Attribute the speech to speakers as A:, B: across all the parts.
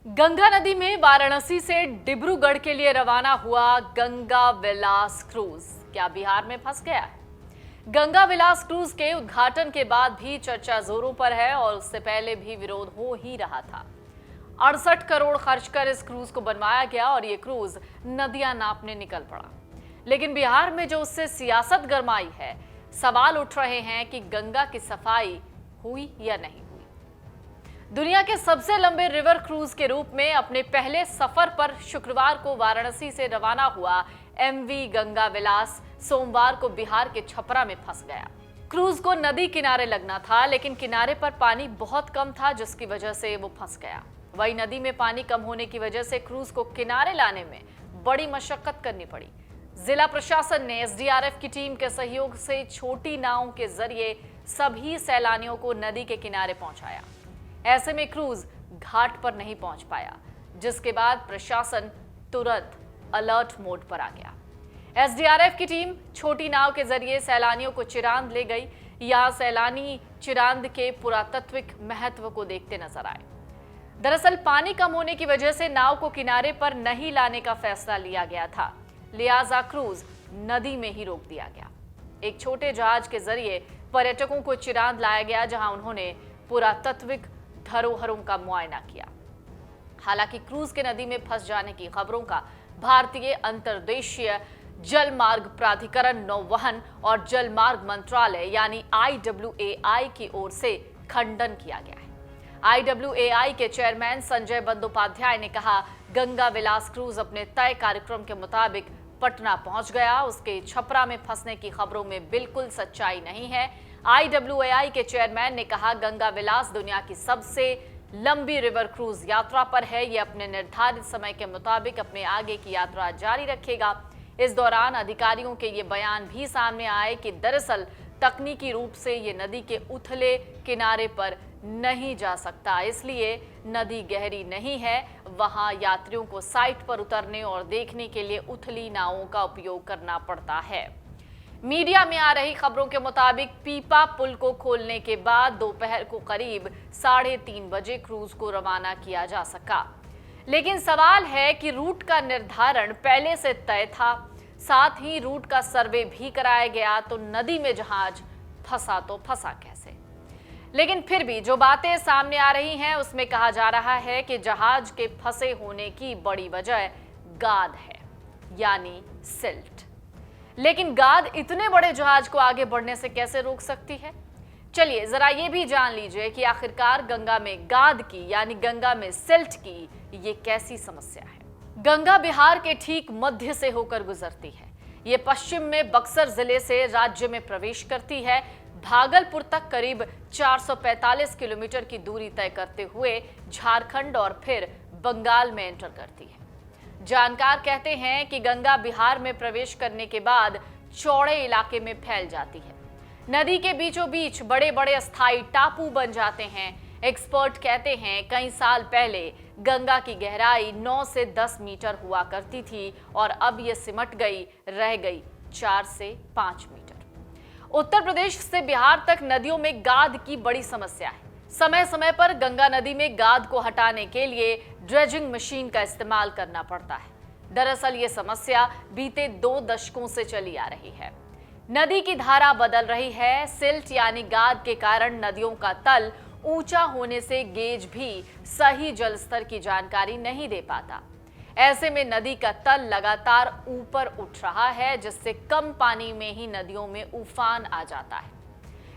A: गंगा नदी में वाराणसी से डिब्रूगढ़ के लिए रवाना हुआ गंगा विलास क्रूज क्या बिहार में फंस गया है? गंगा विलास क्रूज के उद्घाटन के बाद भी चर्चा जोरों पर है और उससे पहले भी विरोध हो ही रहा था। 68 करोड़ खर्च कर इस क्रूज को बनवाया गया और ये क्रूज नदियां नापने निकल पड़ा। लेकिन बिहार में जो उससे सियासत गरमाई है, सवाल उठ रहे हैं कि गंगा की सफाई हुई या नहीं। दुनिया के सबसे लंबे रिवर क्रूज के रूप में अपने पहले सफर पर शुक्रवार को वाराणसी से रवाना हुआ एमवी गंगा विलास सोमवार को बिहार के छपरा में फंस गया। क्रूज को नदी किनारे लगना था, लेकिन किनारे पर पानी बहुत कम था, जिसकी वजह से वो फंस गया। वही नदी में पानी कम होने की वजह से क्रूज को किनारे लाने में बड़ी मशक्कत करनी पड़ी। जिला प्रशासन ने एसडीआरएफ की टीम के सहयोग से छोटी नावों के जरिए सभी सैलानियों को नदी के किनारे पहुंचाया। ऐसे में क्रूज घाट पर नहीं पहुंच पाया, जिसके बाद प्रशासन तुरंत अलर्ट मोड पर आ गया। एसडीआरएफ की टीम छोटी नाव के जरिए सैलानियों को चिरांद ले गई। यहां सैलानी चिरांद के पुरातात्विक महत्व को देखते नजर आए। दरअसल पानी कम होने की वजह से नाव को किनारे पर नहीं लाने का फैसला लिया गया था, लिहाजा क्रूज नदी में ही रोक दिया गया। एक छोटे जहाज के जरिए पर्यटकों को चिरांद लाया गया, जहां उन्होंने पुरातात्विक धरोहरों का मुआयना किया। हालांकि क्रूज के नदी में फंस जाने की खबरों का भारतीय अंतर्देशीय जल मार्ग प्राधिकरण, नौवहन और जल मार्ग मंत्रालय यानी IWAI की ओर से खंडन किया गया है। IWAI के चेयरमैन संजय बंदोपाध्याय ने कहा, गंगा विलास क्रूज अपने तय कार्यक्रम के मुताबिक पटना पहुंच गया। उसके छपरा में फंसने की खबरों में बिल्कुल सच्चाई नहीं है। IWAI के चेयरमैन ने कहा, गंगा विलास दुनिया की सबसे लंबी रिवर क्रूज यात्रा पर है। यह अपने निर्धारित समय के मुताबिक अपने आगे की यात्रा जारी रखेगा। इस दौरान अधिकारियों के ये बयान भी सामने आए कि दरअसल तकनीकी रूप से ये नदी के उथले किनारे पर नहीं जा सकता, इसलिए नदी गहरी नहीं है। वहां यात्रियों को साइट पर उतरने और देखने के लिए उथली नावों का उपयोग करना पड़ता है। मीडिया में आ रही खबरों के मुताबिक पीपा पुल को खोलने के बाद दोपहर को करीब 3:30 बजे क्रूज को रवाना किया जा सका। लेकिन सवाल है कि रूट का निर्धारण पहले से तय था, साथ ही रूट का सर्वे भी कराया गया, तो नदी में जहाज फंसा तो फंसा कैसे? लेकिन फिर भी जो बातें सामने आ रही हैं उसमें कहा जा रहा है कि जहाज के फंसे होने की बड़ी वजह गाद है, यानी सिल्ट। लेकिन गाद इतने बड़े जहाज को आगे बढ़ने से कैसे रोक सकती है? चलिए जरा ये भी जान लीजिए कि आखिरकार गंगा में गाद की यानी गंगा में सिल्ट की ये कैसी समस्या है। गंगा बिहार के ठीक मध्य से होकर गुजरती है। ये पश्चिम में बक्सर जिले से राज्य में प्रवेश करती है। भागलपुर तक करीब 445 किलोमीटर की दूरी तय करते हुए झारखंड और फिर बंगाल में एंटर करती है। जानकार कहते हैं कि गंगा बिहार में प्रवेश करने के बाद चौड़े इलाके में फैल जाती है। नदी के बीचों बीच बड़े बड़े अस्थायी टापू बन जाते हैं। एक्सपर्ट कहते हैं कई साल पहले गंगा की गहराई 9 से 10 मीटर हुआ करती थी और अब यह सिमट गई, रह गई 4 से 5 मीटर। उत्तर प्रदेश से बिहार तक नदियों में गाद की बड़ी समस्या है। समय समय पर गंगा नदी में गाद को हटाने के लिए ड्रेजिंग मशीन का इस्तेमाल करना पड़ता है। दरअसल ये समस्या बीते 2 दशकों से चली आ रही है। नदी की धारा बदल रही है। सिल्ट यानी गाद के कारण नदियों का तल ऊंचा होने से गेज भी सही जल स्तर की जानकारी नहीं दे पाता। ऐसे में नदी का तल लगातार ऊपर उठ रहा है, जिससे कम पानी में ही नदियों में उफान आ जाता है।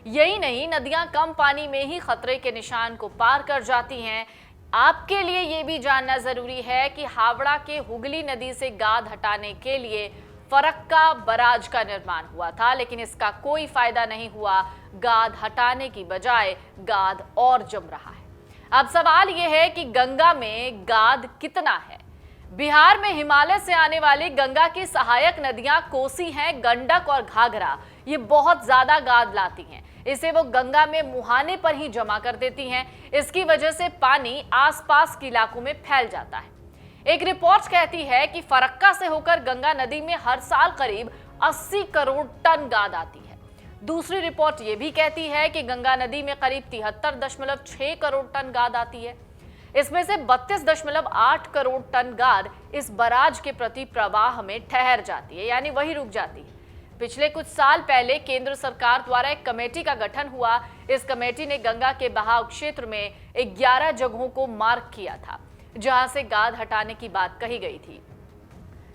A: यही नहीं, नदियां कम पानी में ही खतरे के निशान को पार कर जाती हैं। आपके लिए ये भी जानना जरूरी है कि हावड़ा के हुगली नदी से गाद हटाने के लिए फरक्का बराज का निर्माण हुआ था, लेकिन इसका कोई फायदा नहीं हुआ। गाद हटाने की बजाय गाद और जम रहा है। अब सवाल यह है कि गंगा में गाद कितना है? बिहार में हिमालय से आने वाली गंगा की सहायक नदियां कोसी हैं, गंडक और घाघरा। ये बहुत ज्यादा गाद लाती हैं। इसे वो गंगा में मुहाने पर ही जमा कर देती हैं। इसकी वजह से पानी आसपास के इलाकों में फैल जाता है। एक रिपोर्ट कहती है कि फरक्का से होकर गंगा नदी में हर साल करीब 80 करोड़ टन गाद आती है। दूसरी रिपोर्ट ये भी कहती है कि गंगा नदी में करीब 73.6 करोड़ टन गाद आती है। इसमें से 32.8 करोड़ टन गाद इस बराज के प्रति प्रवाह में ठहर जाती है, यानी वही रुक जाती है। पिछले कुछ साल पहले केंद्र सरकार द्वारा एक कमेटी का गठन हुआ। इस कमेटी ने गंगा के बहाव क्षेत्र में 11 जगहों को मार्क किया था जहां से गाद हटाने की बात कही गई थी।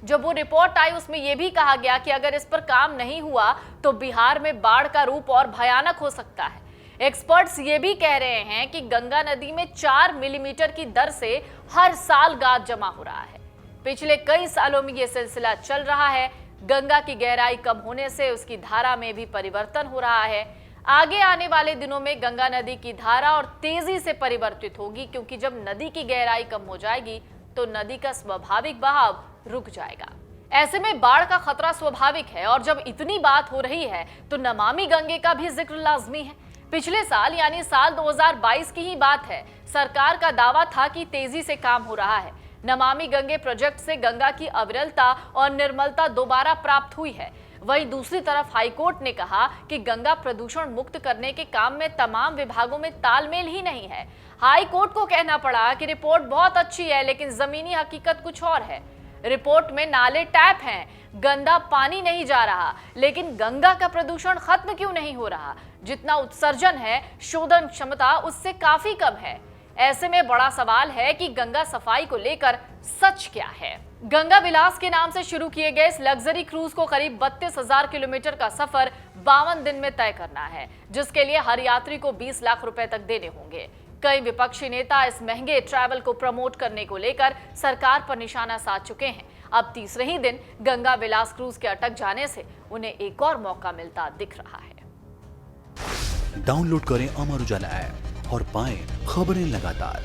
A: जब वो रिपोर्ट आई उसमें यह भी कहा गया कि अगर इस पर काम नहीं हुआ तो बिहार में बाढ़ का रूप और भयानक हो सकता है। एक्सपर्ट्स ये भी कह रहे हैं कि गंगा नदी में 4 मिलीमीटर की दर से हर साल गाद जमा हो रहा है। पिछले कई सालों में यह सिलसिला चल रहा है। गंगा की गहराई कम होने से उसकी धारा में भी परिवर्तन हो रहा है। आगे आने वाले दिनों में गंगा नदी की धारा और तेजी से परिवर्तित होगी, क्योंकि जब नदी की गहराई कम हो जाएगी तो नदी का स्वाभाविक बहाव रुक जाएगा। ऐसे में बाढ़ का खतरा स्वाभाविक है और जब इतनी बात हो रही है तो नमामि गंगे का भी जिक्र लाजमी है। पिछले साल यानी साल 2022 की ही बात है। सरकार का दावा था कि तेजी से काम हो रहा है। नमामि गंगे प्रोजेक्ट से गंगा की अविरलता और निर्मलता दोबारा प्राप्त हुई है। वहीं दूसरी तरफ हाईकोर्ट ने कहा कि गंगा प्रदूषण मुक्त करने के काम में तमाम विभागों में तालमेल ही नहीं है। हाईकोर्ट को कहना पड़ा कि रिपोर्ट बहुत अच्छी है लेकिन जमीनी हकीकत कुछ और है। रिपोर्ट में नाले टैप हैं, गंदा पानी नहीं जा रहा, लेकिन गंगा का प्रदूषण खत्म क्यों नहीं हो रहा? जितना उत्सर्जन है, शोधन क्षमता उससे काफी कम है। ऐसे में बड़ा सवाल है कि गंगा सफाई को लेकर सच क्या है। गंगा विलास के नाम से शुरू किए गए इस लग्जरी क्रूज को करीब 32,000 किलोमीटर का सफर 52 दिन में तय करना है, जिसके लिए हर यात्री को 20 लाख रुपए तक देने होंगे। कई विपक्षी नेता इस महंगे ट्रैवल को प्रमोट करने को लेकर सरकार पर निशाना साध चुके हैं। अब तीसरे ही दिन गंगा विलास क्रूज के अटक जाने से उन्हें एक और मौका मिलता दिख रहा है।
B: डाउनलोड करें अमर उजाला ऐप और पाएं खबरें लगातार।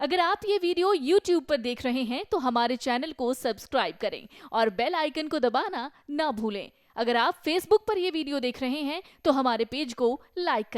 C: अगर आप ये वीडियो YouTube पर देख रहे हैं तो हमारे चैनल को सब्सक्राइब करें और बेल आइकन को दबाना ना भूलें। अगर आप Facebook पर ये वीडियो देख रहे हैं तो हमारे पेज को लाइक करें।